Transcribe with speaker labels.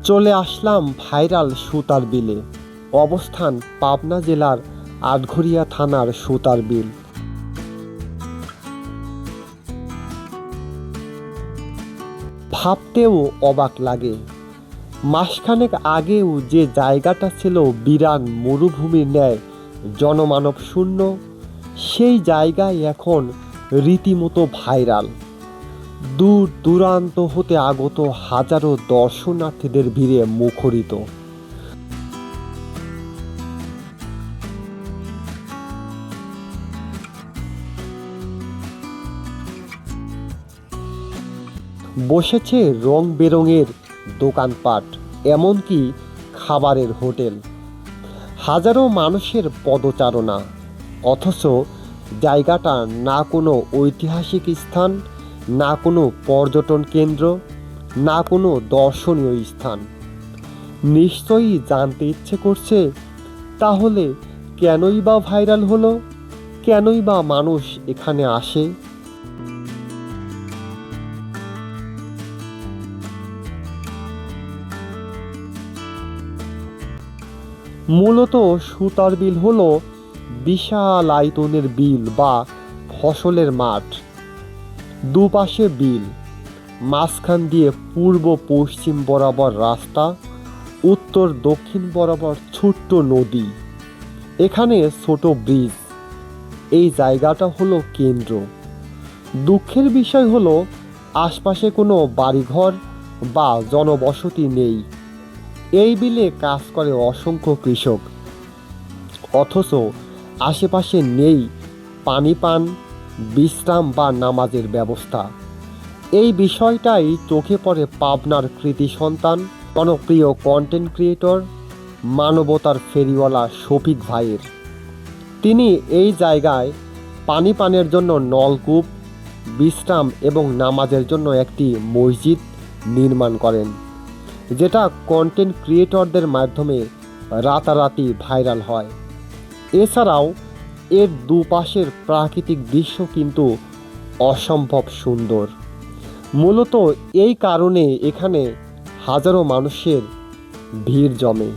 Speaker 1: চলে আসলাম ভাইরাল সুতার বিলে। অবস্থান পাবনা জেলার আটঘরিয়া থানার সুতার বিল। ভাবতেও অবাক লাগে, মাসখানেক আগেও যে জায়গাটা ছিল বিরান মরুভূমির ন্যায় জনমানব শূন্য, সেই জায়গায় এখন রীতিমতো ভাইরাল। দূর দূরান্ত হতে আগত হাজারো দর্শনার্থীদের ভিড়ে মুখরিত। বসেছে রং বেরঙের দোকানপাট, এমনকি খাবারের হোটেল। হাজারো মানুষের পদচারণা, অথচ জায়গাটা না কোনো ঐতিহাসিক স্থান, না কোনো পর্যটন কেন্দ্র, না কোনো দর্শনীয় স্থান। নিশ্চয়ই জানতে ইচ্ছে করছে, তাহলে কেনই বা ভাইরাল হলো, কেনই বা মানুষ এখানে আসে? মূলত সুতার বিল হলো বিশাল আয়তনের বিল বা ফসলের মাঠ। দুপাশে বিল, মাঝখান দিয়ে পূর্ব পশ্চিম বরাবর রাস্তা, উত্তর দক্ষিণ বরাবর ছোট্ট নদী, এখানে ছোট ব্রিজ। এই জায়গাটা হলো কেন্দ্র। দুঃখের বিষয় হলো আশপাশে কোনো বাড়িঘর বা জনবসতি নেই। এই বিলে কাজ করে অসংখ্য কৃষক, অথচ আশেপাশে নেই পানি পান, বিশ্রাম বা নামাজের ব্যবস্থা। এই বিষয়টাই চোখে পড়ে পাবনার কৃতি সন্তান, জনপ্রিয় কন্টেন্ট ক্রিয়েটর, মানবতার ফেরিওয়ালা শফিক ভাইয়ের। তিনি এই জায়গায় পানি পানের জন্য নলকূপ, বিশ্রাম এবং নামাজের জন্য একটি মসজিদ নির্মাণ করেন, যেটা কন্টেন্ট ক্রিয়েটরদের মাধ্যমে রাতারাতি ভাইরাল হয়। এছাড়াও এর দুপাশের প্রাকৃতিক দৃশ্য কিন্তু অসম্ভব সুন্দর। মূলত এই কারণে এখানে হাজারো মানুষের ভিড় জমে।